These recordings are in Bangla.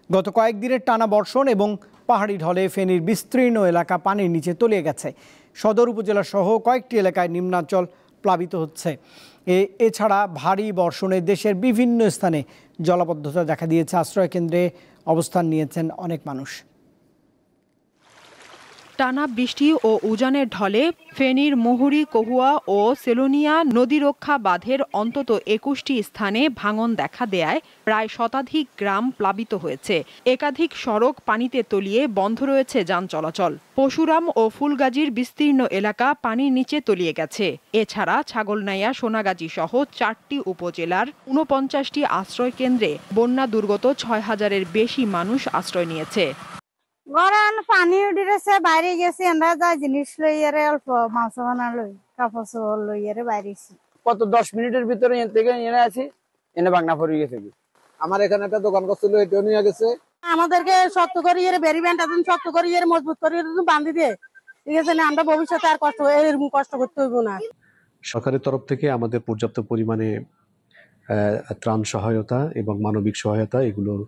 গত কয়েকদিনের টানা বর্ষণ এবং পাহাড়ি ঢলে ফেনীর বিস্তীর্ণ এলাকা পানির নিচে তলিয়ে গেছে। সদর উপজেলা সহ কয়েকটি এলাকায় নিম্নাঞ্চল প্লাবিত হচ্ছে। এছাড়া ভারী বর্ষণে দেশের বিভিন্ন স্থানে জলাবদ্ধতা দেখা দিয়েছে। আশ্রয় কেন্দ্রে অবস্থান নিয়েছেন অনেক মানুষ। টানা বৃষ্টি ও উজানের ঢলে ফেনীর মুহুরী, কহুয়া ও সেলোনিয়া নদীরক্ষা বাঁধের অন্তত ২১টি স্থানে ভাঙন দেখা দেয়ায় প্রায় শতাধিক গ্রাম প্লাবিত হয়েছে। একাধিক সড়ক পানিতে তলিয়ে বন্ধ রয়েছে যান চলাচল। পশুরাম ও ফুলগাজীর বিস্তীর্ণ এলাকা পানির নিচে তলিয়ে গেছে। এছাড়া ছাগলনাইয়া, সোনাগাজী সহ ৪টি উপজেলার ৪৯টি আশ্রয় কেন্দ্রে বন্যা দুর্গত ৬,০০০-এর বেশি মানুষ আশ্রয় নিয়েছে। গরম পানি উঠিছে, বাইরে গেছি আমরা যা জিনিস লইয়ারে অল্প মাছ বানা লই কাপড় চোপড় লইয়ারে বাইরেছি। কত 10 মিনিটের ভিতরে এখান থেকে এনে আছি, এনে বাগনা পড়ে গেছে। আমার এখানে একটা দোকান করছিল, এটাও নিয়ে গেছে। আমাদেরকে শক্ত করে বেরি ব্যান্ড এখন শক্ত করে মজবুত করে বান্ধি দিয়ে, ঠিক আছে না? আমরা ভবিষ্যতে আর এরকম কষ্ট করতে হইব না। সরকারের তরফ থেকে আমাদের পর্যাপ্ত পরিমাণে ত্রাণ সহায়তা এবং মানবিক সহায়তা এগুলোর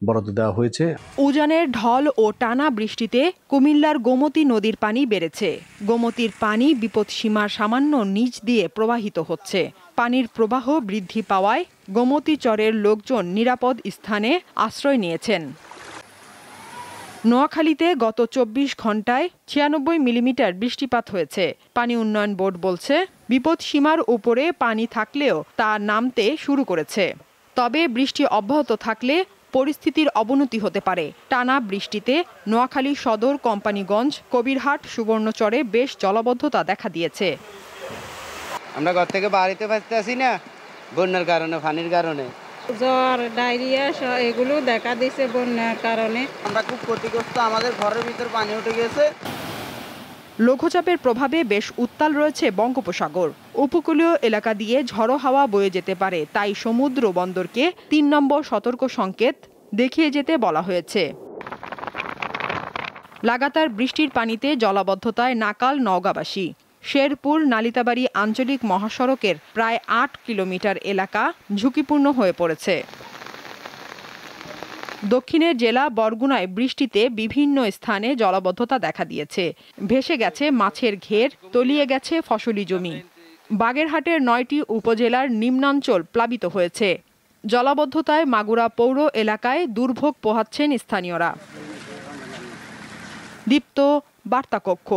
বরাদ্দ দেওয়া হয়েছে। উজানের ঢল ও টানা বৃষ্টিতে কুমিল্লার গোমতী নদীর পানি বেড়েছে। গোমতীর পানি বিপদসীমার সামান্য নিচ দিয়ে প্রবাহিত হচ্ছে। পানির প্রবাহ বৃদ্ধি পাওয়ায় গোমতী চরের লোকজন নিরাপদ স্থানে আশ্রয় নিয়েছেন। নোয়াখালীতে গত ২৪ ঘন্টায় ৯৬ মিলিমিটার বৃষ্টিপাত হয়েছে। পানি উন্নয়ন বোর্ড বলছে, বিপদসীমার উপরে পানি থাকলেও তা নামতে শুরু করেছে। তবে বৃষ্টি অব্যাহত থাকলে পরিস্থিতির অবনতি হতে পারে। টানা বৃষ্টিতে নোয়াখালী সদর, কোম্পানিগঞ্জ, কবিরহাট, সুবর্ণচরে বেশ জলাবদ্ধতা দেখা দিয়েছে। আমরা ঘর থেকে বাড়িতে পারতেছি না, বন্যার কারণে, পানির কারণে। জ্বর, ডায়রিয়া এগুলো দেখা দিয়েছে বন্যার কারণে। আমরা খুব ক্ষতিগ্রস্ত, আমাদের ঘরের ভিতর পানি উঠে গেছে। লঘুচাপের প্রভাবে বেশ উত্তাল রয়েছে বঙ্গোপসাগর। উপকূলীয় এলাকা দিয়ে ঝড়ো হাওয়া বয়ে যেতে পারে, তাই সমুদ্র বন্দরকে ৩ নম্বর সতর্ক সংকেত দেখিয়ে যেতে বলা হয়েছে। লাগাতার বৃষ্টির পানিতে জলাবদ্ধতায় নাকাল নওগাঁবাসী। শেরপুর নালিতাবাড়ী আঞ্চলিক মহাসড়কের প্রায় ৮ কিলোমিটার এলাকা ঝুঁকিপূর্ণ হয়ে পড়েছে। দক্ষিণের জেলা বরগুনায় বৃষ্টিতে বিভিন্ন স্থানে জলাবদ্ধতা দেখা দিয়েছে। ভেসে গেছে মাছের ঘের, তলিয়ে গেছে ফসলি জমি। বাগেরহাটের ৯টি উপজেলার নিম্নাঞ্চল প্লাবিত হয়েছে। জলাবদ্ধতায় মাগুরা পৌর এলাকায় দুর্ভোগ পোহাচ্ছেন স্থানীয়রা। দীপ্ত, বার্তা কক্ষ।